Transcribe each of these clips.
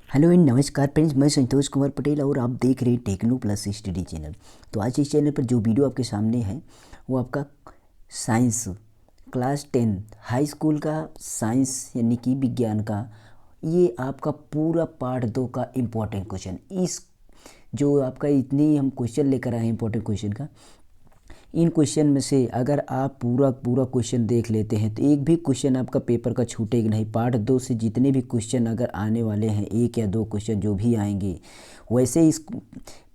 Hello and नमस्कार friends, मैं संतोष कुमार पटेल और आप देख रहे हैं टेक्नो प्लस स्टडी चैनल। तो आज इस चैनल पर जो वीडियो आपके सामने है वो आपका साइंस क्लास 10 हाई स्कूल का साइंस यानी कि विज्ञान का ये आपका पूरा पार्ट 2 का इम्पोर्टेंट क्वेश्चन। इस जो आपका इतनी हम क्वेश्चन लेकर आए हैं इम्पोर्टेंट क्वेश्चन का, इन क्वेश्चन में से अगर आप पूरा पूरा क्वेश्चन देख लेते हैं तो एक भी क्वेश्चन आपका पेपर का छूटेगा नहीं। पार्ट 2 से जितने भी क्वेश्चन अगर आने वाले हैं, एक या दो क्वेश्चन जो भी आएंगे, वैसे इस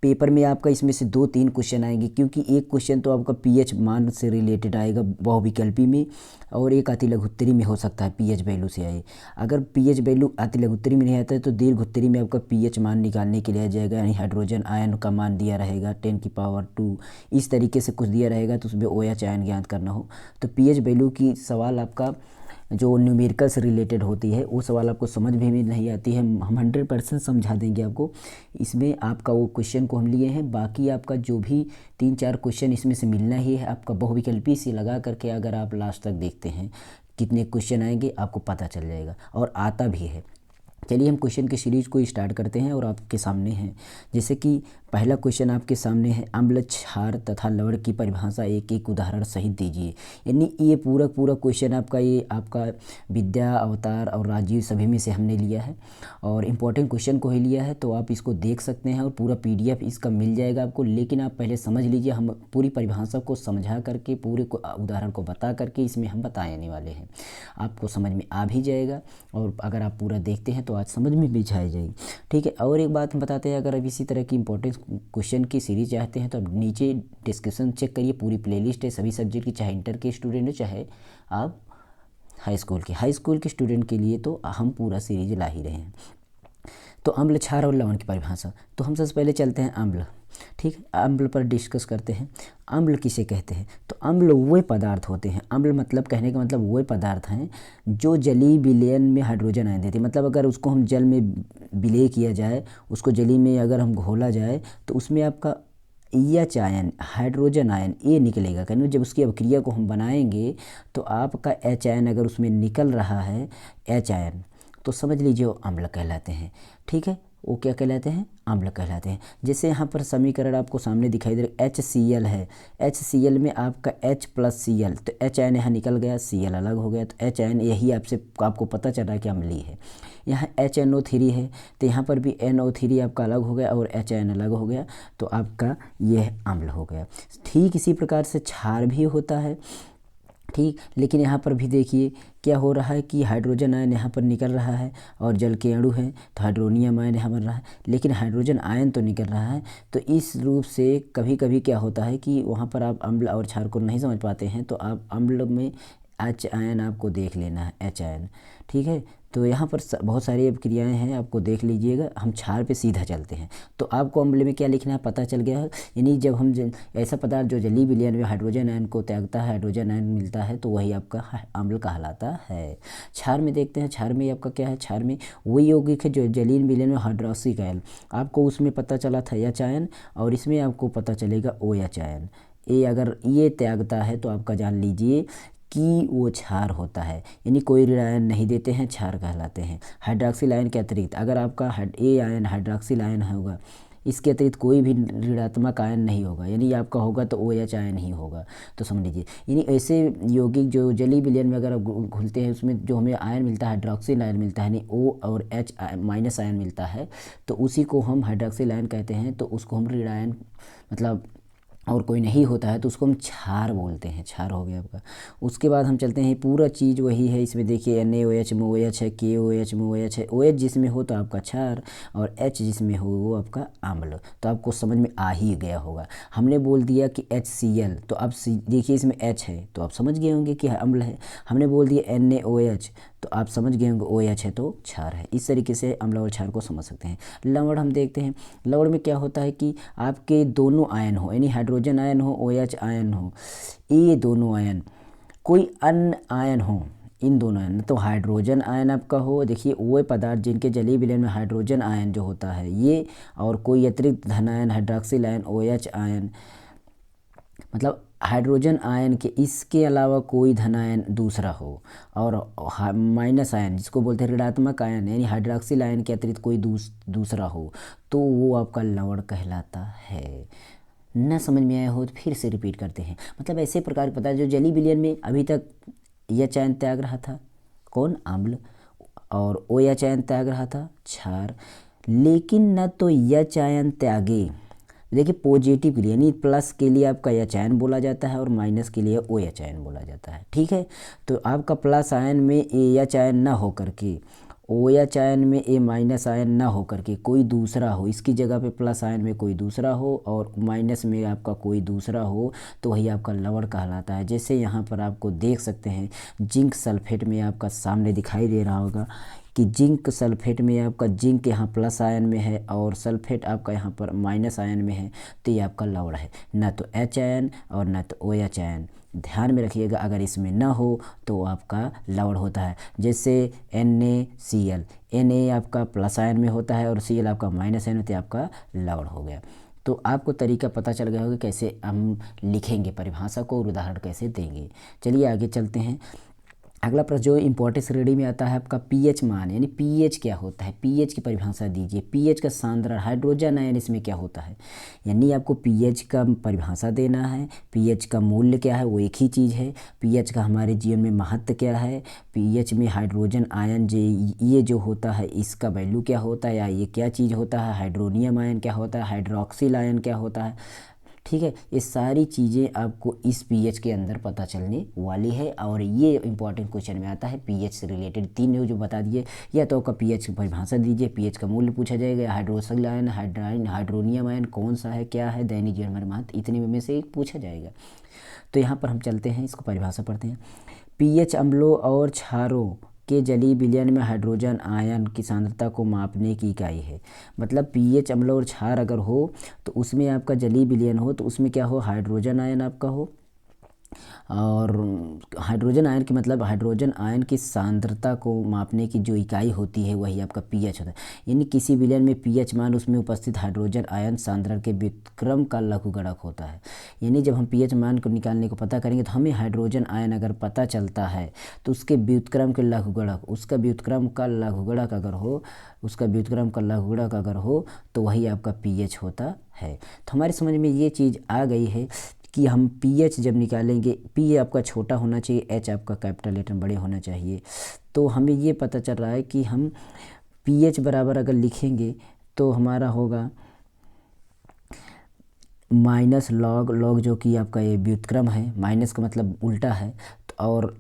पेपर में आपका इसमें से 2-3 क्वेश्चन आएंगे, क्योंकि एक क्वेश्चन तो आपका पीएच मान से रिलेटेड आएगा बहुविकल्पी में, और एक अति लघु उत्तरी में हो सकता है पीएच वैल्यू से आए। अगर पीएच वैल्यू अति लघु उत्तरी में नहीं आता है तो दीर्घ उत्तरी में आपका पीएच मान निकालने के लिए आ जाएगा, यानी हाइड्रोजन आयन का मान दिया रहेगा 10⁻², इस तरीके से कुछ दिया रहेगा तो उसमें OH आयन ज्ञात करना हो तो पीएच वैल्यू की सवाल आपका जो न्यूमेरिकल से रिलेटेड होती है वो सवाल आपको समझ में भी नहीं आती है। हम 100% समझा देंगे आपको। इसमें आपका वो क्वेश्चन को हम लिए हैं, बाकी आपका जो भी 3-4 क्वेश्चन इसमें से मिलना ही है आपका बहुविकल्पी से लगा करके। अगर आप लास्ट तक देखते हैं कितने क्वेश्चन आएंगे आपको पता चल जाएगा, और आता भी है। चलिए हम क्वेश्चन की सीरीज को स्टार्ट करते हैं और आपके सामने हैं। जैसे कि पहला क्वेश्चन आपके सामने है, अम्ल, क्षार तथा लवण की परिभाषा एक एक उदाहरण सहित दीजिए। यानी ये पूरा पूरा क्वेश्चन आपका ये आपका विद्या, अवतार और राजीव सभी में से हमने लिया है, और इम्पोर्टेंट क्वेश्चन को ही लिया है। तो आप इसको देख सकते हैं और पूरा PDF इसका मिल जाएगा आपको। लेकिन आप पहले समझ लीजिए, हम पूरी परिभाषा को समझा करके पूरे उदाहरण को बता करके इसमें हम बताने वाले हैं, आपको समझ में आ भी जाएगा। और अगर आप पूरा देखते हैं तो आज समझ में भी आ जाएगी, ठीक है। और एक बात हम बताते हैं, अगर अब इसी तरह की इंपॉर्टेंट क्वेश्चन की सीरीज चाहते हैं तो अब नीचे डिस्क्रिप्शन चेक करिए, पूरी प्लेलिस्ट है सभी सब्जेक्ट की, चाहे इंटर के स्टूडेंट हो चाहे आप हाई स्कूल के स्टूडेंट के लिए तो हम पूरा सीरीज ला ही रहे हैं। तो अम्ल, क्षार और लवण की परिभाषा, तो हम सबसे पहले चलते हैं अम्ल, ठीक है। अम्ल पर डिस्कस करते हैं। अम्ल किसे कहते हैं? तो अम्ल वे पदार्थ होते हैं, अम्ल मतलब कहने का मतलब वे पदार्थ हैं जो जलीय विलयन में हाइड्रोजन आयन देते हैं। मतलब अगर उसको हम जल में विलय किया जाए, उसको जली में अगर हम घोला जाए तो उसमें आपका एच आयन, हाइड्रोजन आयन ये निकलेगा। कहने जब उसकी अभिक्रिया को हम बनाएंगे तो आपका H आयन अगर उसमें निकल रहा है, H आयन, तो समझ लीजिए वो अम्ल कहलाते हैं, ठीक है। वो क्या कहलाते हैं? अम्ल कहलाते हैं। जैसे यहाँ पर समीकरण आपको सामने दिखाई दे रहा है, HCl है, HCl में आपका H+Cl, तो H आयन यहाँ निकल गया, Cl अलग हो गया, तो H आयन यही आपको पता चल रहा है कि अम्लीय है। यहाँ HNO3 है तो यहाँ पर भी NO3 आपका अलग हो गया और H आयन अलग हो गया, तो आपका यह अम्ल हो गया। ठीक इसी प्रकार से क्षार भी होता है, ठीक। लेकिन यहाँ पर भी देखिए क्या हो रहा है कि हाइड्रोजन आयन यहाँ पर निकल रहा है और जल के अणु हैं तो हाइड्रोनियम आयन यहाँ बन रहा है, लेकिन हाइड्रोजन आयन तो निकल रहा है। तो इस रूप से कभी कभी क्या होता है कि वहाँ पर आप अम्ल और क्षार को नहीं समझ पाते हैं तो आप अम्ल में H आयन आपको देख लेना है, H आयन, ठीक है। तो यहाँ पर बहुत सारी अभिक्रियाएं हैं, आपको देख लीजिएगा। हम क्षार पे सीधा चलते हैं, तो आपको अम्ल में क्या लिखना है पता चल गया है। यानी जब हम ऐसा पदार्थ जो जलीय विलयन में हाइड्रोजन आयन को त्यागता है, हाइड्रोजन आयन मिलता है, तो वही आपका अम्ल कहलाता है। क्षार में देखते हैं, क्षार में आपका क्या है? क्षार में वही यौगिक है जो जलीय विलयन में हाइड्रोक्सिक आयन, आपको उसमें पता चला था H आयन, और इसमें आपको पता चलेगा OH आयन। ये अगर ये त्यागता है तो आपका जान लीजिए कि वो क्षार होता है, यानी कोई ऋण आयन नहीं देते हैं, क्षार कहलाते हैं। हाइड्रॉक्सिल आयन के अतिरिक्त अगर आपका A आयन हाइड्रॉक्सिल आयन होगा, इसके अतिरिक्त कोई भी ऋणात्मक आयन नहीं होगा, यानी आपका होगा तो OH आयन ही होगा। तो समझ लीजिए, यानी ऐसे यौगिक जो जलीय विलयन में अगर घुलते हैं उसमें जो हमें आयन मिलता है हाइड्रॉक्सिल आयन मिलता है, यानी O और H माइनस आयन मिलता है, तो उसी को हम हाइड्रॉक्सिल आयन कहते हैं। तो उसको हम ऋण आयन मतलब और कोई नहीं होता है तो उसको हम क्षार बोलते हैं, क्षार हो गया आपका। उसके बाद हम चलते हैं, पूरा चीज़ वही है। इसमें देखिए NaOH में OH है, KOH में OH है, OH जिसमें हो तो आपका क्षार और H जिसमें हो वो आपका अम्ल। तो आपको समझ में आ ही गया होगा। हमने बोल दिया कि HCl, तो अब देखिए इसमें H है तो आप समझ गए होंगे कि अम्ल है। हमने बोल दिया NaOH तो आप समझ गए होंगे OH है तो क्षार है। इस तरीके से अम्ल और क्षार को समझ सकते हैं। लवण हम देखते हैं, लवण में क्या होता है कि आपके दोनों आयन हो, यानी हाइड्रोजन आयन हो, OH आयन हो, ये दोनों आयन, कोई अन्य आयन हो, इन दोनों आयन तो हाइड्रोजन आयन आपका हो, देखिए वो पदार्थ जिनके जलीय विलयन में हाइड्रोजन आयन जो होता है ये, और कोई अतिरिक्त धन ion hydroxyl ion, OH ion, मतलब हाइड्रोजन आयन के इसके अलावा कोई धन आयन दूसरा हो और माइनस आयन जिसको बोलते हैं ऋणात्मक आयन यानी हाइड्रॉक्सिल आयन के अतिरिक्त कोई दूसरा हो तो वो आपका लवण कहलाता है। न समझ में आया हो तो फिर से रिपीट करते हैं। मतलब ऐसे प्रकार पता है जो जली विलयन में अभी तक यह चयन त्याग रहा था कौन, अम्ल, और ओ यह चयन त्याग रहा था क्षार। लेकिन न तो यह चयन त्यागे, देखिए पॉजिटिव के लिए यानी प्लस के लिए आपका यह चयन बोला जाता है और माइनस के लिए ओ यह चयन बोला जाता है। ठीक है, तो आपका प्लस आयन में ए या चयन ना हो करके ओ या चयन में ए माइनस आयन ना हो करके कोई दूसरा हो, इसकी जगह पे प्लस आयन में कोई दूसरा हो और माइनस में आपका कोई दूसरा हो तो वही आपका लवण कहलाता है। जैसे यहाँ पर आपको देख सकते हैं जिंक सल्फेट में आपका सामने दिखाई दे रहा होगा कि जिंक सल्फेट में आपका जिंक यहाँ प्लस आयन में है और सल्फेट आपका यहाँ पर माइनस आयन में है तो ये आपका लवण है, ना तो एच आयन और ना तो ओ एच आयन। ध्यान में रखिएगा अगर इसमें ना हो तो आपका लवण होता है। जैसे NaCl, Na आपका प्लस आयन में होता है और Cl आपका माइनस आयन होता है, आपका लवण हो गया। तो आपको तरीका पता चल गया होगा कैसे हम लिखेंगे परिभाषा को और उदाहरण कैसे देंगे। चलिए आगे चलते हैं। अगला प्रश्न जो इंपॉर्टेंट श्रेणी में आता है आपका पीएच मान, यानी पीएच क्या होता है, पीएच की परिभाषा दीजिए। पीएच का सांद्रण हाइड्रोजन आयन इसमें क्या होता है, यानी आपको पीएच का परिभाषा देना है। पीएच का मूल्य क्या है वो एक ही चीज़ है। पीएच का हमारे जीवन में महत्व क्या है, पीएच में हाइड्रोजन आयन ये जो होता है इसका वैल्यू क्या होता है या ये क्या चीज़ होता है, हाइड्रोनियम आयन क्या होता है, हाइड्रोक्सिल आयन क्या होता है। ठीक है, ये सारी चीज़ें आपको इस पीएच के अंदर पता चलने वाली है और ये इंपॉर्टेंट क्वेश्चन में आता है। पीएच से रिलेटेड तीन जो बता दिए, या तो आपका पीएच की परिभाषा दीजिए, पीएच का मूल्य पूछा जाएगा, हाइड्रोक्सिल आयन, हाइड्रोनियम आयन कौन सा है, क्या है, दैनिक जीवन में महत्व, इतने में से एक पूछा जाएगा। तो यहाँ पर हम चलते हैं, इसको परिभाषा पढ़ते हैं। पीएच अम्लों और क्षारों के जलीय विलयन में हाइड्रोजन आयन की सांद्रता को मापने की इकाई है। मतलब पीएच अम्ल और क्षार अगर हो तो उसमें आपका जलीय विलयन हो तो उसमें क्या हो, हाइड्रोजन आयन आपका हो, और हाइड्रोजन आयन की मतलब हाइड्रोजन आयन की सांद्रता को मापने की जो इकाई होती है वही आपका पीएच होता है। यानी किसी विलयन में पीएच मान उसमें उपस्थित हाइड्रोजन आयन सांद्रण के व्युत्क्रम का लघुगणक होता है। यानी जब हम पीएच मान को निकालने को पता करेंगे तो हमें हाइड्रोजन आयन अगर पता चलता है तो उसके व्युत्क्रम के लघुगणक, उसका व्युत्क्रम का लघुगणक अगर हो, उसका व्युत्क्रम का लघुगणक अगर हो तो वही आपका पीएच होता है। तो हमारे समझ में ये चीज़ आ गई है कि हम पीएच जब निकालेंगे, पी आपका छोटा होना चाहिए, एच आपका कैपिटल लेटर बड़े होना चाहिए। तो हमें ये पता चल रहा है कि हम पीएच बराबर अगर लिखेंगे तो हमारा होगा माइनस लॉग, लॉग जो कि आपका ये व्युत्क्रम है, माइनस का मतलब उल्टा है, और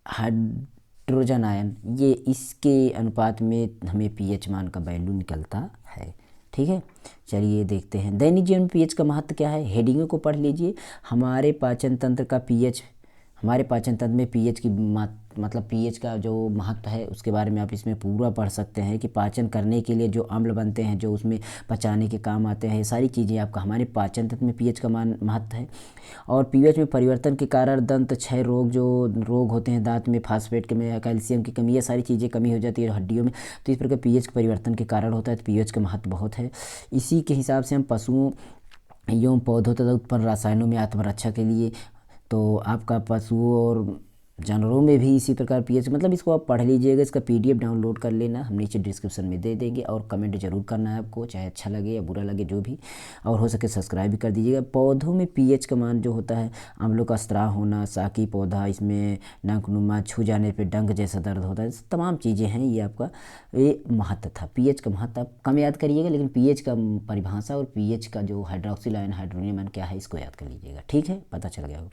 हाइड्रोजन आयन ये इसके अनुपात में हमें पीएच मान का वैल्यू निकलता है। ठीक है, चलिए देखते हैं दैनिक जीवन में पीएच का महत्व क्या है। हेडिंगों को पढ़ लीजिए। हमारे पाचन तंत्र का पीएच, हमारे पाचन तंत्र में पीएच की मतलब पीएच का जो महत्व है उसके बारे में आप इसमें पूरा पढ़ सकते हैं कि पाचन करने के लिए जो अम्ल बनते हैं जो उसमें पचाने के काम आते हैं, सारी चीज़ें आपका हमारे पाचन तंत्र में पीएच का महत्व है। और पीएच में परिवर्तन के कारण दंत क्षय रोग, जो रोग होते हैं दांत में, फास्फेट की में, कैल्शियम की कमी, ये सारी चीज़ें कमी हो जाती है हड्डियों में, तो इस प्रकार पीएच के परिवर्तन के कारण होता है। तो पीएच का महत्व बहुत है। इसी के हिसाब से हम पशुओं एवं पौधों तथा उत्पन्न रसायनों में आत्मरक्षा के लिए, तो आपका पशुओं और जानवरों में भी इसी प्रकार पीएच, मतलब इसको आप पढ़ लीजिएगा। इसका पीडीएफ डाउनलोड कर लेना, हम नीचे डिस्क्रिप्शन में दे देंगे, और कमेंट जरूर करना है आपको, चाहे अच्छा लगे या बुरा लगे जो भी, और हो सके सब्सक्राइब भी कर दीजिएगा। पौधों में पीएच का मान जो होता है, अम्लों का स्राव होना, साकी पौधा, इसमें नंकनुमा, छू जाने पर डंक जैसा दर्द होता है, तमाम चीज़ें हैं। ये आपका ये महत्व था। पीएच का महत्व आप कम याद करिएगा, लेकिन पीएच का परिभाषा और पीएच का जो हाइड्रोक्सिल आयन, हाइड्रोनियम आयन क्या है इसको याद कर लीजिएगा। ठीक है, पता चल गया होगा।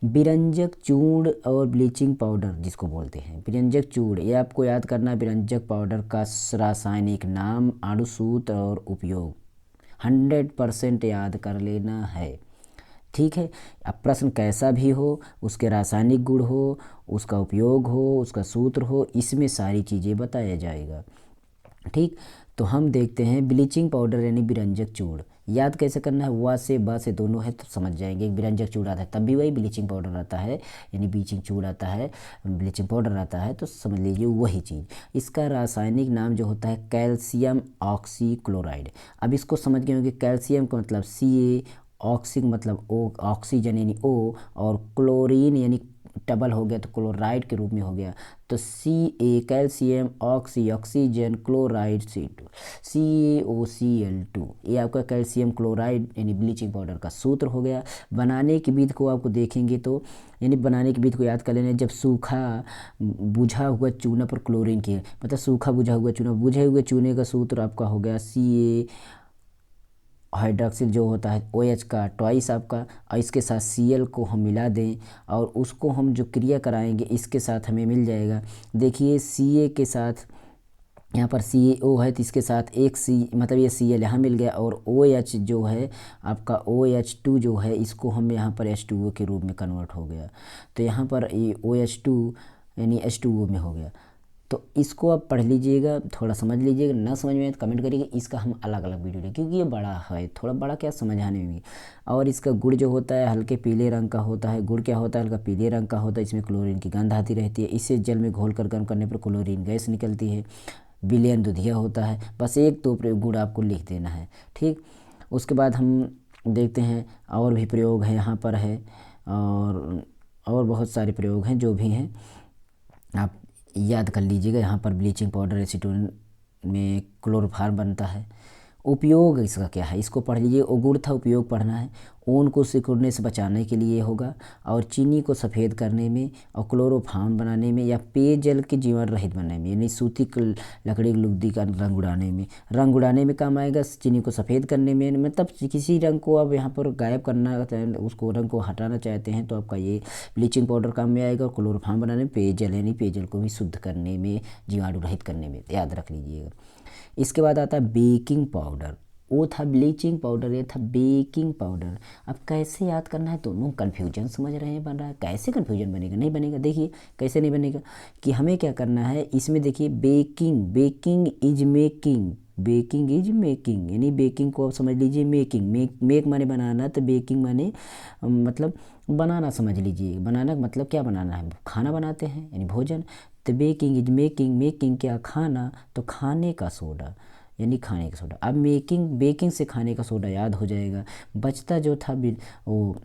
विरंजक चूर्ण और ब्लीचिंग पाउडर जिसको बोलते हैं, विरंजक चूर्ण, ये आपको याद करना है। विरंजक पाउडर का रासायनिक नाम, अणुसूत्र और उपयोग 100% याद कर लेना है। ठीक है, अब प्रश्न कैसा भी हो, उसके रासायनिक गुण हो, उसका उपयोग हो, उसका सूत्र हो, इसमें सारी चीज़ें बताया जाएगा। ठीक, तो हम देखते हैं ब्लीचिंग पाउडर यानी विरंजक चूर्ण याद कैसे करना है। वा से बा से दोनों है तो समझ जाएंगे। विरंजक चूर्ण आता है तब भी वही ब्लीचिंग पाउडर आता है, यानी ब्लीचिंग चूर्ण आता है, ब्लीचिंग पाउडर आता है, तो समझ लीजिए वही चीज़। इसका रासायनिक नाम जो होता है कैल्शियम ऑक्सीक्लोराइड। अब इसको समझ गए होंगे, कैल्शियम का मतलब Ca, ऑक्सिक मतलब ओ, ऑक्सीजन यानी O, और क्लोरीन यानी डबल हो गया तो क्लोराइड के रूप में हो गया। तो Ca calcium oxy oxygen chloride CaOCl2, ये आपका कैल्शियम क्लोराइड यानी ब्लीचिंग पाउडर का सूत्र हो गया। बनाने की विधि को आपको देखेंगे तो यानी बनाने की विधि को याद कर लेना। जब सूखा बुझा हुआ चूना पर क्लोरीन की मतलब सूखा बुझा हुआ चूना, बुझे हुए चूने का सूत्र आपका हो गया Ca हाइड्रॉक्सिल जो होता है OH का ट्वाइस आपका, और इसके साथ Cl को हम मिला दें और उसको हम जो क्रिया कराएंगे इसके साथ हमें मिल जाएगा। देखिए Ca के साथ यहाँ पर CaO है तो इसके साथ एक मतलब ये Cl यहाँ मिल गया, और OH जो है आपका OH2 जो है इसको हम यहाँ पर H2O के रूप में कन्वर्ट हो गया। तो यहाँ पर ये OH2 यानी H2O में हो गया। तो इसको आप पढ़ लीजिएगा, थोड़ा समझ लीजिएगा, ना समझ में तो कमेंट करिएगा। इसका हम अलग अलग वीडियो लेंगे क्योंकि ये बड़ा है, थोड़ा बड़ा क्या समझाने में। और इसका गुड़ जो होता है हल्के पीले रंग का होता है। गुड़ क्या होता है? हल्का पीले रंग का होता है। इसमें क्लोरीन की गंध आती रहती है। इसे जल में घोल कर गर्म करने पर क्लोरीन गैस निकलती है। विलयन दुधिया होता है। बस एक दो प्रयोग गुड़ आपको लिख देना है, ठीक। उसके बाद हम देखते हैं और भी प्रयोग है यहाँ पर है, और बहुत सारे प्रयोग हैं जो भी हैं आप याद कर लीजिएगा। यहाँ पर ब्लीचिंग पाउडर एसीटोन में क्लोरोफार्म बनता है। उपयोग इसका क्या है इसको पढ़ लीजिए। गुड़ था, उपयोग पढ़ना है। ऊन को सिकुड़ने से बचाने के लिए होगा, और चीनी को सफ़ेद करने में, और क्लोरोफार्म बनाने में, या पेयजल के जीवन रहित बनाने में, यानी सूती लकड़ी लुगदी का रंग उड़ाने में काम आएगा। चीनी को सफ़ेद करने में मतलब किसी रंग को आप यहाँ पर गायब करना, उसको रंग को हटाना चाहते हैं तो आपका ये ब्लीचिंग पाउडर काम में आएगा। और क्लोरोफार्म बनाने में, पेयजल यानी पेयजल को भी शुद्ध करने में, जीवाणु रहित करने में, याद रख लीजिएगा। इसके बाद आता है बेकिंग पाउडर। वो था ब्लीचिंग पाउडर, ये था बेकिंग पाउडर। अब कैसे याद करना है, दोनों कन्फ्यूजन समझ रहे हैं बन रहा है। कैसे कन्फ्यूजन बनेगा? नहीं बनेगा। देखिए कैसे नहीं बनेगा कि हमें क्या करना है इसमें। देखिए बेकिंग इज मेकिंग यानी बेकिंग को आप समझ लीजिए मेक माने बनाना, तो बेकिंग माने मतलब बनाना समझ लीजिए। बनाना मतलब क्या बनाना है? खाना बनाते हैं यानी भोजन। तो बेकिंग इज मेकिंग क्या? खाना, तो खाने का सोडा यानी खाने का सोडा। अब बेकिंग से खाने का सोडा याद हो जाएगा। बचता जो था वो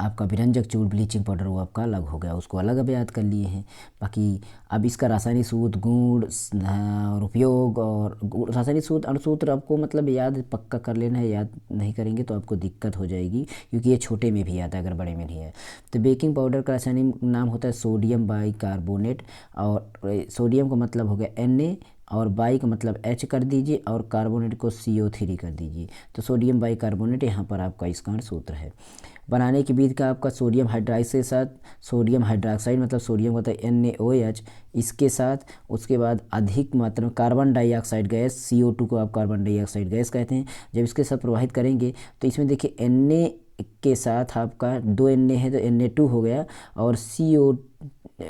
आपका विरंजक चूर्ण ब्लीचिंग पाउडर, वो आपका अलग हो गया, उसको अलग अब याद कर लिए हैं। बाकी अब इसका रासायनिक सूत्र, गुण और उपयोग, और रासायनिक सूत्र अणुसूत्र आपको मतलब याद पक्का कर लेना है। याद नहीं करेंगे तो आपको दिक्कत हो जाएगी, क्योंकि ये छोटे में भी आता है अगर बड़े में नहीं है। तो बेकिंग पाउडर का रासायनिक नाम होता है सोडियम बाइकार्बोनेट, और सोडियम का मतलब हो गया Na, और बाई का मतलब H कर दीजिए, और कार्बोनेट को CO3 कर दीजिए। तो सोडियम बाइकार्बोनेट यहाँ पर आपका इसका सूत्र है। बनाने की विधि का आपका सोडियम हाइड्राइड के साथ सोडियम हाइड्रोक्साइड मतलब सोडियम होता है NaOH, इसके साथ उसके बाद अधिक मात्रा में कार्बन डाइऑक्साइड गैस CO2 को आप कार्बन डाइऑक्साइड गैस कहते हैं। जब इसके साथ प्रवाहित करेंगे तो इसमें देखिए Na के साथ आपका 2 Na है तो Na2 हो गया, और CO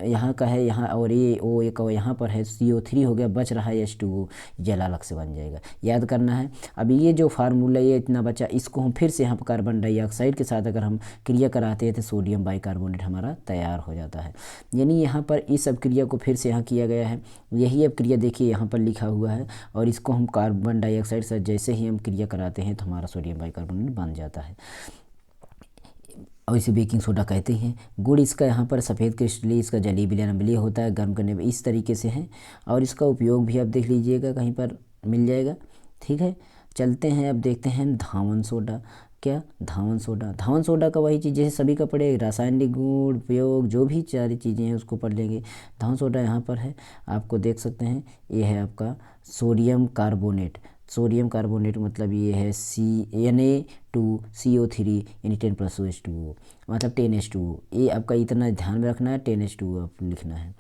यहाँ का है यहाँ, और ये O एक और यहाँ पर है CO3 हो गया, बच रहा है H2O, जल अलग से बन जाएगा। याद करना है। अब ये जो फार्मूला ये इतना बचा, इसको हम फिर से यहाँ पर कार्बन डाइऑक्साइड के साथ अगर हम क्रिया कराते हैं तो सोडियम बाइकार्बोनेट हमारा तैयार हो जाता है। यानी यहाँ पर इस सब क्रिया को फिर से यहाँ किया गया है। यही अब क्रिया देखिए यहाँ पर लिखा हुआ है, और इसको हम कार्बन डाइऑक्साइड से जैसे ही हम क्रिया कराते हैं तो हमारा सोडियम बाइकार्बोनेट बन जाता है, और इसे बेकिंग सोडा कहते हैं। गुड़ इसका यहाँ पर सफ़ेद क्रिस्टलीय, इसका जलीय विलयन अम्लीय होता है, गर्म करने में इस तरीके से है। और इसका उपयोग भी आप देख लीजिएगा, कहीं पर मिल जाएगा, ठीक है। चलते हैं अब देखते हैं धावन सोडा। क्या? धावन सोडा का वही चीज़ जैसे सभी का पढ़े, रासायनिक गुण उपयोग जो भी सारी चीज़ें हैं उसको पढ़ लेंगे। धावन सोडा यहाँ पर है, आपको देख सकते हैं, ये है आपका सोडियम कार्बोनेट मतलब ये है Na2CO3 यानी 10+H2O मतलब 10H2O। ये आपका इतना ध्यान में रखना है, 10H2O आप लिखना है।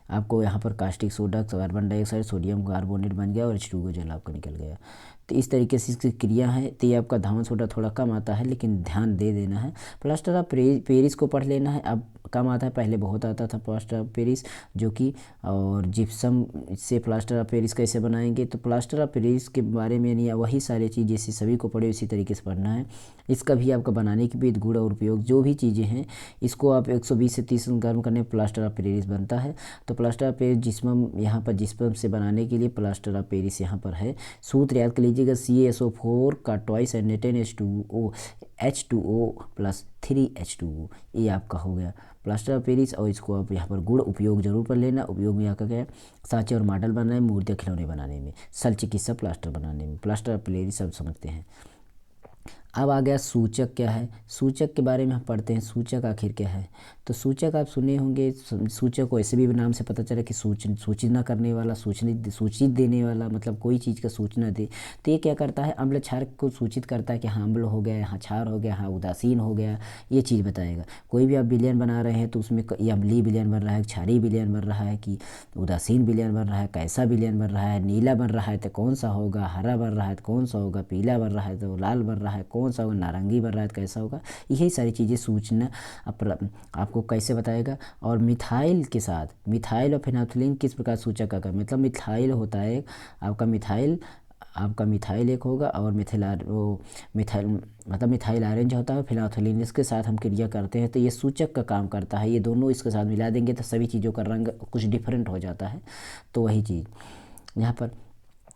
आपको यहाँ पर caustic soda, carbon dioxide, sodium carbonate बन गया, और H2O जल आपका निकल गया। तो इस तरीके से इसकी क्रिया है। तो ये आपका धावन सोडा थोड़ा कम आता है, लेकिन ध्यान दे देना है। प्लास्टर ऑफ पेरिस को पढ़ लेना है। अब कम आता है, पहले बहुत आता था प्लास्टर ऑफ पेरिस, जो कि और जिप्सम से प्लास्टर ऑफ पेरिस कैसे बनाएंगे, तो प्लास्टर ऑफ पेरिस के बारे में नहीं, वही सारी चीज़ जैसे सभी को पढ़े उसी तरीके से पढ़ना है। इसका भी आपका बनाने की विधि, गुण और उपयोग जो भी चीज़ें हैं, इसको आप 120 से 30 गर्म करने प्लास्टर ऑफ पेरिस बनता है। तो प्लास्टर ऑफ पेरिस जिस्म यहाँ पर जिस्म से बनाने के लिए प्लास्टर ऑफ पेरिस यहाँ पर है। सूत्र याद कर लीजिएगा, CaSO4 का ट्वाइस H2O प्लस 3H2O, ये आपका हो गया प्लास्टर ऑफ पेरिस। और इसको आप यहाँ पर गुण उपयोग जरूर पढ़ लेना। उपयोग में क्या गया, सांचे और मॉडल बनाने में, मूर्तियाँ खिलौने बनाने में, शल्य चिकित्सा प्लास्टर बनाने में, प्लास्टर ऑफ पेरिस सब समझते हैं। अब आ गया सूचक क्या है। सूचक के बारे में हम पढ़ते हैं, सूचक आखिर क्या है। तो सूचक आप सुने होंगे, सूचक को ऐसे भी नाम से पता चला कि सूचित न करने वाला, सूचित देने वाला, मतलब कोई चीज़ का सूचना दे। तो ये क्या करता है, अम्ल क्षार को सूचित करता है कि हाँ अम्ल हो गया, यहाँ क्षार हो गया, हाँ उदासीन हो गया, ये चीज़ बताएगा। कोई भी आप विलयन बना रहे हैं तो उसमें ये अम्लीय विलयन बन रहा है, क्षारीय विलयन बन रहा है कि उदासीन विलयन बन रहा है, कैसा विलयन बन रहा है, नीला बन रहा है तो कौन सा होगा, हरा बन रहा है तो कौन सा होगा, पीला बन रहा है तो लाल बन रहा है कौन सा होगा, नारंगी बन रहा है तो कैसा होगा। यही सारी चीज़ें सूचना आपको कैसे बताएगा। और मिथाइल के साथ, मिथाइल और फिनाइलएथलीन किस प्रकार सूचक का, मतलब मिथाइल होता है आपका मिथाइल एक होगा, और मिथाइल मतलब मिथाइल ऑरेंज होता है, फिनाइलएथलीन इसके साथ हम क्रिया करते हैं तो ये सूचक का काम करता है। ये दोनों इसके साथ मिला देंगे तो सभी चीज़ों का रंग कुछ डिफरेंट हो जाता है। तो वही चीज़ यहाँ पर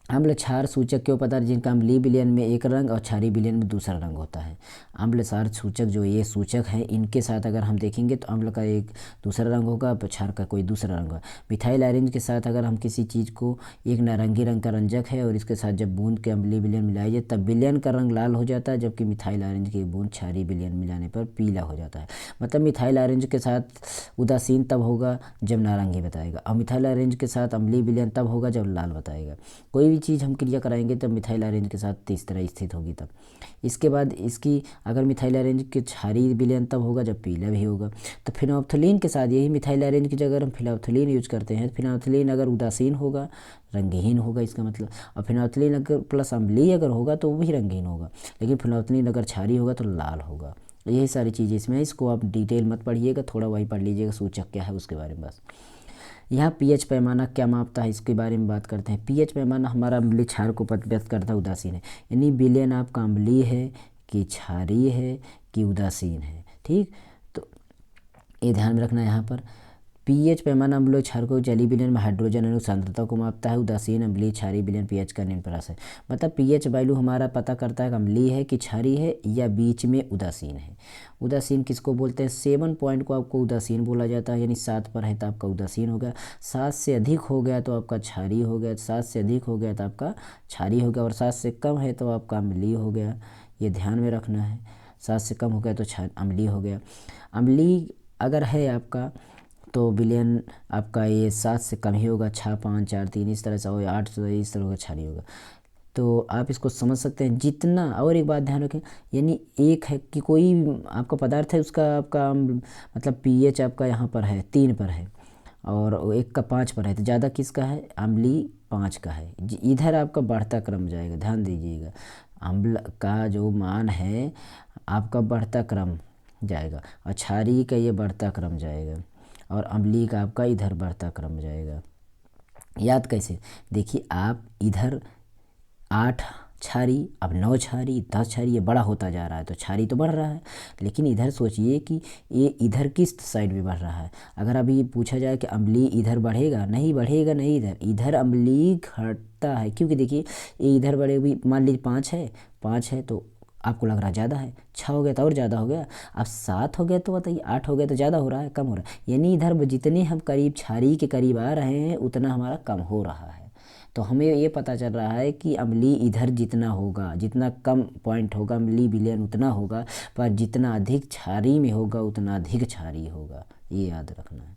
अम्ल क्षार सूचक के पदार्थ जिनका अम्लीय विलयन में एक रंग और क्षारीय विलयन में दूसरा रंग होता है। अम्ल क्षार सूचक जो ये सूचक हैं, इनके साथ अगर हम देखेंगे तो अम्ल का एक दूसरा रंग होगा, क्षार का कोई दूसरा रंग होगा। मिथाइल ऑरेंज के साथ अगर हम किसी चीज़ को, एक नारंगी रंग का रंजक है और इसके साथ जब बूंद के अम्लीय विलयन मिलाया जाए तब विलयन का रंग लाल हो जाता है, जबकि मिथाइल ऑरेंज की बूंद क्षारीय विलयन मिलाने पर पीला हो जाता है। मतलब मिथाइल ऑरेंज के साथ उदासीन तब होगा जब नारंगी बताएगा, और मिथाइल ऑरेंज के साथ अम्लीय विलयन तब होगा जब लाल बताएगा। कोई भी चीज़ हम क्रिया कराएंगे तब मिथाइल ऑरेंज के साथ इस तरह स्थित होगी तब। इसके बाद इसकी अगर मिथाइल ऑरेंज के क्षारीय विलयन तब होगा जब पीला भी होगा। तो फिनोल्फथलीन के साथ यही मिथाइल ऑरेंज की जगह हम फिनोल्फथलीन यूज करते हैं। फिनोल्फथलीन अगर उदासीन होगा, रंगहीन होगा इसका मतलब, और फिनोल्फथलीन अगर प्लस अम्लीय अगर होगा तो वो भी रंगहीन होगा, लेकिन फिनोल्फथलीन अगर क्षारीय होगा तो लाल होगा। यही सारी चीज़ें इसमें, इसको आप डिटेल मत पढ़िएगा, थोड़ा वही पढ़ लीजिएगा सूचक क्या है उसके बारे में बस। यहाँ पीएच पैमाना क्या मापता है इसके बारे में बात करते हैं। पीएच पैमाना हमारा अम्लीय क्षार को व्यक्त करता है, उदासीन है, यानी विलयन आपका अम्लीय है कि क्षारीय है कि उदासीन है। ठीक, तो ये ध्यान में रखना है यहाँ पर। पीएच पैमाना अम्लीय क्षार को जलीय विलयन में हाइड्रोजन अणु सांद्रता को मापता है। उदासीन अम्लीय क्षारीय विलयन पीएच का निम्नपरास है। मतलब पीएच वैल्यू हमारा पता करता है कि अम्लीय है कि क्षारीय है या बीच में उदासीन है। उदासीन किसको बोलते हैं, 7 पॉइंट को आपको उदासीन बोला जाता है, यानी 7 पर है तो आपका उदासीन हो गया, 7 से अधिक हो गया तो आपका क्षारीय हो गया, 7 से अधिक हो गया तो आपका क्षारीय हो गया, और 7 से कम है तो आपका अम्लीय हो गया। ये ध्यान में रखना है, 7 से कम हो गया तो अम्लीय हो गया। अम्लीय अगर है आपका तो विलयन आपका ये 7 से कम ही होगा, 6, 5, 4, 3 इस तरह से, और 8 से इस तरह होगा, क्षारीय होगा। तो आप इसको समझ सकते हैं जितना। और एक बात ध्यान रखें, यानी एक है कि कोई आपका पदार्थ है उसका आपका मतलब पीएच आपका यहाँ पर है 3 पर है और एक का 5 पर है, तो ज़्यादा किसका है, अम्लीय 5 का है। इधर आपका बढ़ता क्रम जाएगा, ध्यान दीजिएगा, अम्ल का जो मान है आपका बढ़ता क्रम जाएगा, और क्षारीय का ये बढ़ता क्रम जाएगा, और अम्लीय का आपका इधर बढ़ता क्रम जाएगा। याद कैसे, देखिए आप इधर 8 क्षारीय, अब 9 क्षारीय, 10 क्षारीय, ये बड़ा होता जा रहा है तो क्षारीय तो बढ़ रहा है, लेकिन इधर सोचिए कि ये इधर किस साइड में बढ़ रहा है। अगर अभी पूछा जाए कि अम्लीय इधर बढ़ेगा, नहीं बढ़ेगा, नहीं, इधर अम्लीय घटता है, क्योंकि देखिए ये इधर बढ़ेगी। मान लीजिए 5 है तो आपको लग रहा है ज़्यादा है, 6 हो गया तो और ज़्यादा हो गया, अब 7 हो गया तो बताइए, 8 हो गया तो ज़्यादा हो रहा है कम हो रहा है, यानी इधर जितने हम करीब क्षारीय के करीब आ रहे हैं उतना हमारा कम हो रहा है। तो हमें ये पता चल रहा है कि अम्लीय इधर जितना होगा, जितना कम पॉइंट होगा अम्लीय विलयन उतना होगा, पर जितना अधिक क्षारीय में होगा उतना अधिक क्षारीय होगा, ये याद रखना है।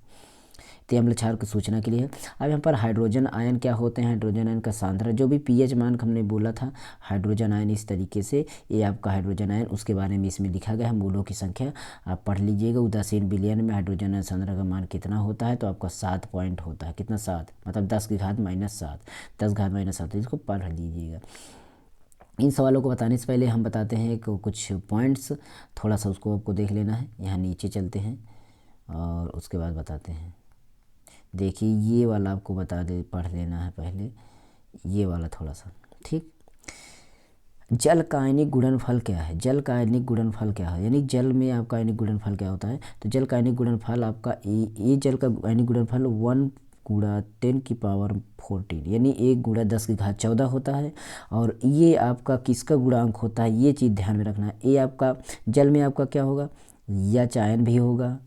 तो अम्ल क्षार की सूचना के लिए है। अब यहाँ पर हाइड्रोजन आयन क्या होते हैं, हाइड्रोजन आयन का सांद्रता, जो भी पीएच मान हमने बोला था, हाइड्रोजन आयन इस तरीके से, ये आपका हाइड्रोजन आयन उसके बारे में इसमें लिखा गया है, मूलों की संख्या आप पढ़ लीजिएगा। उदासीन विलयन में हाइड्रोजन आयन सांद्रता का मान कितना होता है, तो आपका 7 पॉइंट होता है, कितना 7 मतलब 10 की घात -7, 10 घात -7, इसको पढ़ लीजिएगा। इन सवालों को बताने से पहले हम बताते हैं कि कुछ पॉइंट्स, थोड़ा सा उसको आपको देख लेना है। यहाँ नीचे चलते हैं और उसके बाद बताते हैं। देखिए ये वाला आपको पढ़ लेना है पहले, ये वाला थोड़ा सा, ठीक। जल का आयनिक गुणनफल क्या है, जल का आयनिक गुणनफल क्या है, यानी जल में आपका आयनिक गुणनफल क्या होता है। तो जल का आयनिक गुणनफल आपका ये जल का आयनिक गुणनफल गुणा 10⁻14 यानी 1 गुणा 10⁻14 होता है। और ये आपका किसका गुणांक होता है, ये चीज़ ध्यान में रखना है। ये आपका जल में आपका क्या होगा, या चायन भी होगा,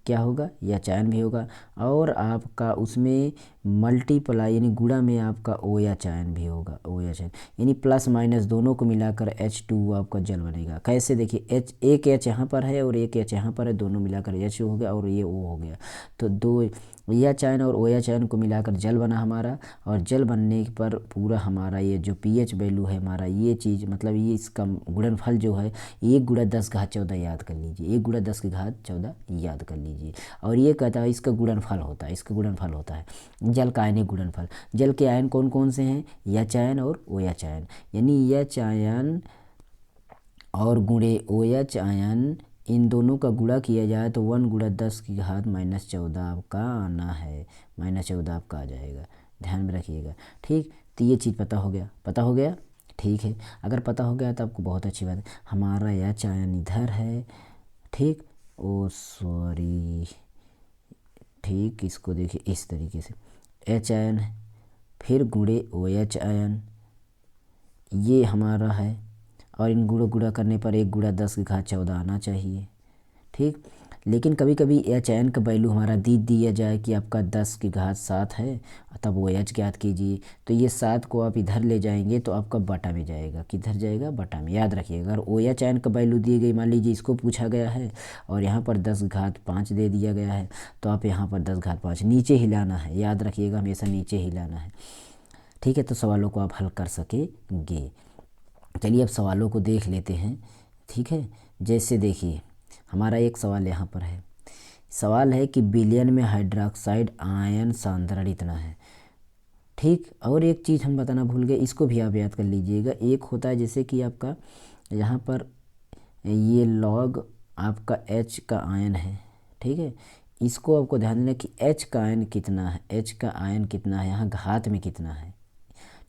क्या होगा, या चायन भी होगा। और आपका उसमें मल्टीप्लाई यानी गुणा में आपका ओ या चायन भी होगा, ओ या चायन यानी प्लस माइनस दोनों को मिलाकर H2 आपका जल बनेगा। कैसे, देखिए H, एक H यहाँ पर है और एक H यहाँ पर है, दोनों मिलाकर H हो गया और ये O हो गया। तो दो या चायन और ओ या चायन को मिलाकर जल बना हमारा। और जल बनने पर पूरा हमारा ये जो pH वैल्यू है हमारा, ये चीज़ मतलब ये इसका गुणनफल जो है 1 गुणा 10⁻14 याद कर लीजिए, 1 गुणा 10⁻14 याद कर लीजिए। और ये कहता है इसका गुणनफल होता है, इसका गुणनफल होता है जल का आयनिक गुणनफल। जल के आयन कौन कौन से हैं, या चायन और ओ या चायन, यानी या चायन और गुणे ओ या चायन इन दोनों का गुणा किया जाए तो 1 गुणा 10⁻14 आपका आना है, -14 आपका आ जाएगा, ध्यान में रखिएगा। ठीक, तो ये चीज़ पता हो गया, पता हो गया, ठीक है। अगर पता हो गया तो आपको बहुत अच्छी बात है। हमारा या चायन इधर है, ठीक, ओ सॉरी, ठीक, इसको देखिए इस तरीके से एच आयन है, फिर गुणे ओ एच आयन ये हमारा है। और इन गुणा गुणा करने पर 1 गुणा 10⁻14 आना चाहिए, ठीक। लेकिन कभी कभी एच एन का वैल्यू हमारा दे दिया जाए कि आपका 10⁻7 है, तब वो एच ज्ञात कीजिए। तो ये 7 को आप इधर ले जाएंगे तो आपका बटा में जाएगा, किधर जाएगा, बटा में। याद रखिएगा, अगर ओ एच एन का वैल्यू दी गई, मान लीजिए इसको पूछा गया है और यहाँ पर 10⁻5 दे दिया गया है, तो आप यहाँ पर 10⁻5 नीचे हिलाना है, याद रखिएगा हमेशा नीचे हिलाना है, ठीक है। तो सवालों को आप हल कर सकेंगे। चलिए अब सवालों को देख लेते हैं, ठीक है। जैसे देखिए हमारा एक सवाल यहाँ पर है, सवाल है कि विलयन में हाइड्रोक्साइड आयन सांद्रण इतना है, ठीक। और एक चीज़ हम बताना भूल गए, इसको भी आप याद कर लीजिएगा। एक होता है जैसे कि आपका यहाँ पर ये लॉग आपका H का आयन है, ठीक है। इसको आपको ध्यान देना कि H का आयन कितना है, H का आयन कितना है, यहाँ घात में कितना है,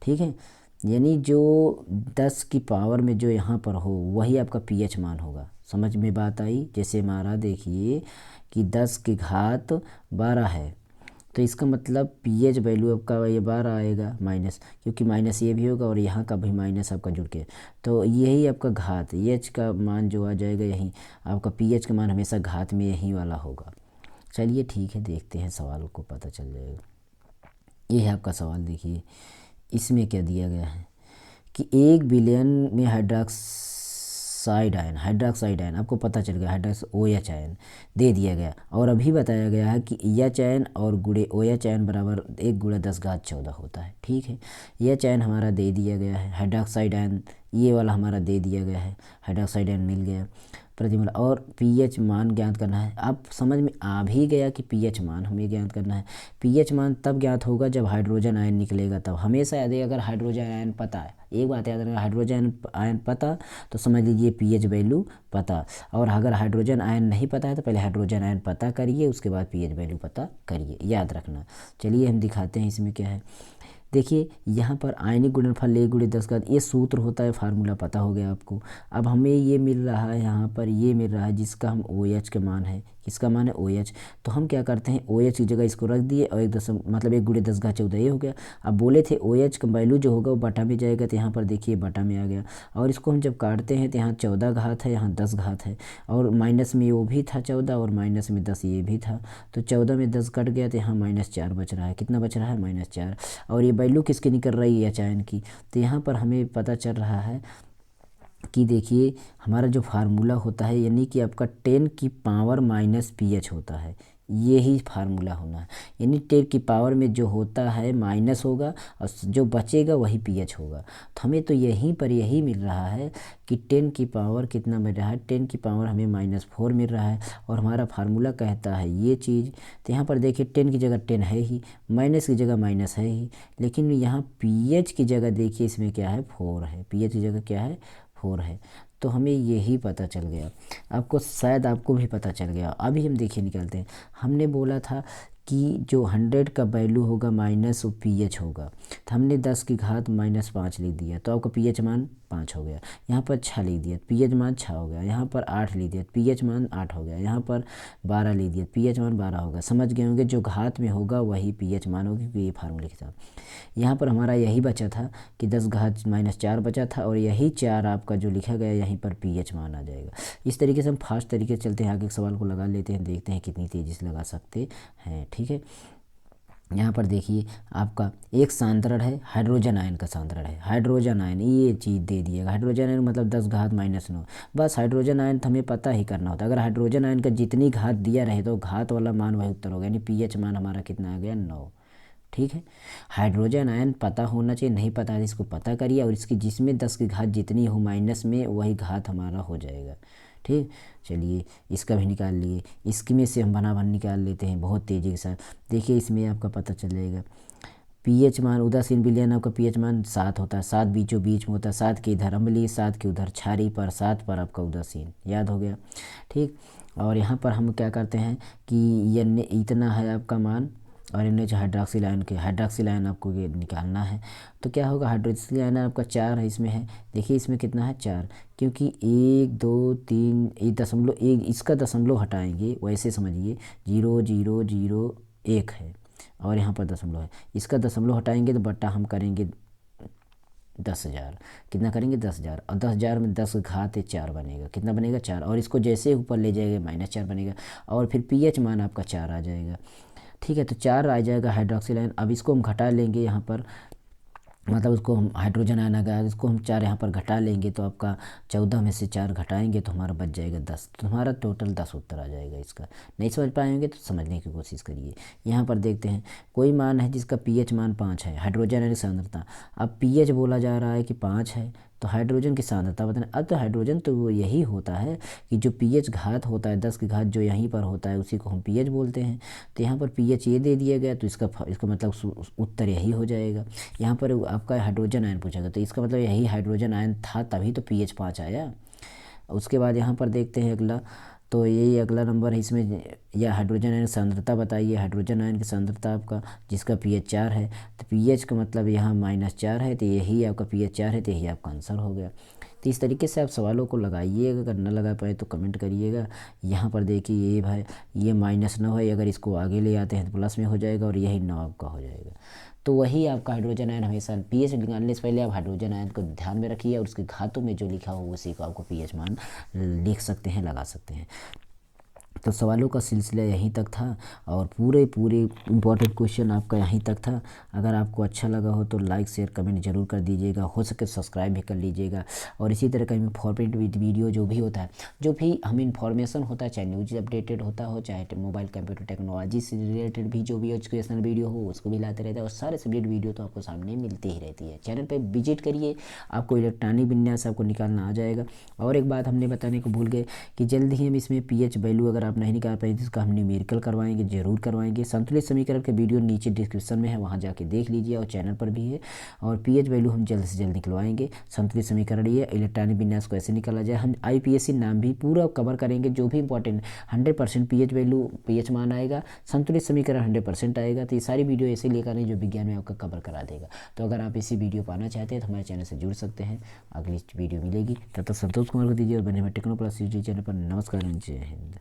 ठीक है। यानी जो 10 की पावर में जो यहाँ पर हो वही आपका pH मान होगा। समझ में बात आई। जैसे हमारा देखिए कि 10⁻12 है, तो इसका मतलब pH वैल्यू आपका ये 12 आएगा माइनस, क्योंकि माइनस ये भी होगा और यहाँ का भी माइनस आपका जुड़ के, तो यही आपका घात H का मान जो आ जाएगा, यही आपका pH का मान हमेशा घात में यही वाला होगा। चलिए ठीक है, देखते हैं सवाल को, पता चल जाएगा। ये है आपका सवाल, देखिए इसमें क्या दिया गया है कि 1 विलयन में हाइड्रोक्साइड आयन आपको पता चल गया, हाइड्रोक्स ओ एच आयन दे दिया गया। और अभी बताया गया है कि एच आयन और गुणे ओ एच आयन बराबर 1 गुणा 10⁻14 होता है, ठीक है। एच आयन हमारा दे दिया गया है, हाइड्रोक्साइड आयन ये वाला हमारा दे दिया गया है, हाइड्रोक्साइड आयन मिल गया प्रतिमूल। और pH मान ज्ञात करना है। आप समझ में आ भी गया कि pH मान हमें ज्ञात करना है। pH मान तब ज्ञात होगा जब हाइड्रोजन आयन निकलेगा, तब हमेशा याद है। अगर हाइड्रोजन आयन पता है, एक बात याद रखना, हाइड्रोजन आयन पता तो समझ लीजिए pH वैल्यू पता। और अगर हाइड्रोजन आयन नहीं पता है तो पहले हाइड्रोजन आयन पता करिए, उसके बाद pH वैल्यू पता करिए, याद रखना। चलिए हम दिखाते हैं इसमें क्या है। देखिए यहाँ पर आयनिक गुणनफल 1 गुणे 10 का ये सूत्र होता है, फार्मूला पता हो गया आपको। अब हमें ये मिल रहा है, यहाँ पर ये मिल रहा है जिसका हम OH का मान है, किसका मान है OH। तो हम क्या करते हैं, OH की जगह इसको रख दिए और 1 गुणे 10⁻14 ये हो गया। अब बोले थे OH का वैल्यू जो होगा वो बटा में जाएगा, तो यहाँ पर देखिए बटा में आ गया। और इसको हम जब काटते हैं तो यहाँ 14 घात है, यहाँ 10 घात है, और माइनस में वो भी था 14 और माइनस में 10 ये भी था। तो 14 में 10 कट गया तो यहाँ -4 बच रहा है। कितना बच रहा है, -4। और ये वैल्यू किसकी निकल रही है, चायन की। तो यहाँ पर हमें पता चल रहा है कि देखिए हमारा जो फार्मूला होता है, यानी कि आपका 10 की पावर माइनस pH होता है, यही फार्मूला होना है। यानी 10 की पावर में जो होता है माइनस होगा और जो बचेगा वही pH होगा। तो हमें तो यहीं पर यही मिल रहा है कि 10 की पावर कितना मिल रहा है, 10 की पावर हमें -4 मिल रहा है। और हमारा फार्मूला कहता है ये चीज़। तो यहाँ पर देखिए 10 की जगह 10 है ही, माइनस की जगह माइनस है ही, लेकिन यहाँ pH की जगह देखिए इसमें क्या है, 4 है। pH की जगह क्या है, 4 है। तो हमें यही पता चल गया, आपको शायद आपको भी पता चल गया। अभी हम देखिए निकालते हैं। हमने बोला था कि जो 100 का वैल्यू होगा माइनस वो pH होगा, तो हमने 10 की घात -5 लिख दिया, तो आपका pH मान 5 हो गया, यहाँ पर 6 लिख दिया, पीएच मान 6 हो गया, यहाँ पर 8 लिख दिया, पीएच मान 8 हो गया, यहाँ पर 12 लिख दिया, पीएच मान 12 होगा। समझ गए होंगे, जो घात में होगा वही पीएच मान होगी, क्योंकि ये फार्मूले के साथ। यहाँ पर हमारा यही बचा था कि 10 घात -4 बचा था, और यही 4 आपका जो लिखा गया यहीं पर पीएच मान आ जाएगा। इस तरीके से हम फास्ट तरीके से चलते हैं, आगे के सवाल को लगा लेते हैं, देखते हैं कितनी तेज़ी से लगा सकते हैं। ठीक है, यहाँ पर देखिए आपका एक सांद्रण है, हाइड्रोजन आयन का सांद्रण है, हाइड्रोजन आयन ये चीज़ दे दिएगा। हाइड्रोजन आयन मतलब 10 घात -9। बस हाइड्रोजन आयन तो हमें पता ही करना होता है। अगर हाइड्रोजन आयन का जितनी घात दिया रहे तो घात वाला मान वही उत्तर होगा, यानी पीएच मान हमारा कितना आ गया, 9। ठीक है, हाइड्रोजन आयन पता होना चाहिए, नहीं पता है इसको पता करिए, और इसकी जिसमें 10 की घात जितनी हो माइनस में वही घात हमारा हो जाएगा। ठीक, चलिए इसका भी निकाल लिए, इसकी में से हम बना निकाल लेते हैं बहुत तेज़ी के साथ। देखिए इसमें आपका पता चल जाएगा पीएच मान, उदासीन विलयन आपका पीएच मान 7 होता है, 7 बीचों बीच में होता है, 7 के इधर अम्लीय, 7 के उधर क्षारीय पर, 7 पर आपका उदासीन, याद हो गया। ठीक, और यहाँ पर हम क्या करते हैं कि ये इतना है आपका मान, और NH हाइड्रोक्सिल आयन के, हाइड्रोक्सिल आयन आपको ये निकालना है। तो क्या होगा, हाइड्रोक्सिल आयन आपका 4 है, इसमें है, देखिए इसमें कितना है 4, क्योंकि 1 2 3 1.1 इसका दशमलव हटाएंगे, वैसे समझिए 0 0 0 1 है, और यहाँ पर दशमलव है, इसका दशमलव हटाएंगे तो बट्टा हम करेंगे 10,000, कितना करेंगे 10,000, और 10,000 में 10 घात 4 बनेगा, कितना बनेगा 4, और इसको जैसे ऊपर ले जाएंगे -4 बनेगा, और फिर पीएच मान आपका 4 आ जाएगा। ठीक है, तो 4 आ जाएगा हाइड्रोक्सिल आयन। अब इसको हम घटा लेंगे यहाँ पर, मतलब उसको हम हाइड्रोजन आयन आ गया, इसको हम 4 यहाँ पर घटा लेंगे, तो आपका 14 में से 4 घटाएंगे तो हमारा बच जाएगा 10, तो हमारा टोटल 10 उत्तर आ जाएगा इसका। नहीं समझ पाएंगे तो समझने की कोशिश करिए। यहाँ पर देखते हैं कोई मान है जिसका पीएच मान 5 है, हाइड्रोजन आयन सांद्रता, अब पीएच बोला जा रहा है कि 5 है, तो हाइड्रोजन की सांद्रता बताना। अब तो हाइड्रोजन तो वो यही होता है कि जो पीएच घात होता है 10 की घात जो यहीं पर होता है उसी को हम पीएच बोलते हैं। तो यहाँ पर पीएच ये दे दिया गया, तो इसका मतलब उत्तर यही हो जाएगा। यहाँ पर आपका हाइड्रोजन आयन पूछा गया, तो इसका मतलब यही हाइड्रोजन आयन था, तभी तो पीएच 5 आया। उसके बाद यहाँ पर देखते हैं अगला, तो यही अगला नंबर है इसमें, या हाइड्रोजन आयन सांद्रता बताइए, हाइड्रोजन आयन की सांद्रता आपका जिसका पीएच 4 है, तो पीएच का मतलब यहाँ -4 है, तो यही आपका पीएच 4 है, तो यही आपका आंसर हो गया। तो इस तरीके से आप सवालों को लगाइएगा, अगर न लगा पाए तो कमेंट करिएगा। यहाँ पर देखिए ये भाई ये -9 है, अगर इसको आगे ले आते हैं तो प्लस में हो जाएगा, और यही 9 आपका हो जाएगा। तो वही आपका हाइड्रोजन आयन हमेशा पीएच निकालने से पहले आप हाइड्रोजन आयन को ध्यान में रखिए, और उसके घातों में जो लिखा हो उसी को आपको पीएच मान लिख सकते हैं, लगा सकते हैं। तो सवालों का सिलसिला यहीं तक था, और पूरे इम्पोर्टेंट क्वेश्चन आपका यहीं तक था। अगर आपको अच्छा लगा हो तो लाइक शेयर कमेंट जरूर कर दीजिएगा, हो सके सब्सक्राइब भी कर लीजिएगा। और इसी तरह का इन्फॉर्मेटिव वीडियो जो भी होता है, जो भी हम इन्फॉर्मेशन होता है, चाहे न्यूज अपडेटेड होता हो, चाहे मोबाइल कंप्यूटर टेक्नोलॉजी से रिलेटेड भी जो भी एजुकेशनल वीडियो हो उसको भी लाते रहते हैं, और सारे सब्जेक्ट वीडियो तो आपको सामने मिलती ही रहती है। चैनल पर विजिट करिए, आपको इलेक्ट्रॉनिक विन्यास आपको निकालना आ जाएगा। और एक बात हमने बताने को भूल गए कि जल्द ही हम इसमें पीएच वैल्यू अगर आप नहीं निकाल पाए तो इसका हम न्यूमेरिकल करवाएंगे, जरूर करवाएंगे। संतुलित समीकरण के वीडियो नीचे डिस्क्रिप्शन में है, वहाँ जाके देख लीजिए, और चैनल पर भी है। और पीएच वैल्यू हम जल्द से जल्द निकलवाएंगे। संतुलित समीकरण ये इलेक्ट्रॉनिक विन्यास को ऐसे निकाला जाए, हम IPSC नाम भी पूरा कवर करेंगे, जो भी इंपॉर्टेंट 100% पीएच वैल्यू पीएच मान आएगा, संतुलित समीकरण 100% आएगा। तो ये सारी वीडियो ऐसे लेकर आए जो विज्ञान में आपका कवर करा देगा। तो अगर आप इसी वीडियो पाना चाहते हैं तो हमारे चैनल से जुड़ सकते हैं। अगली वीडियो मिलेगी, तब तक संतोष कुमार को दीजिए, और बने हुए टेक्नो प्लस चैनल पर। नमस्कार, जय हिंद।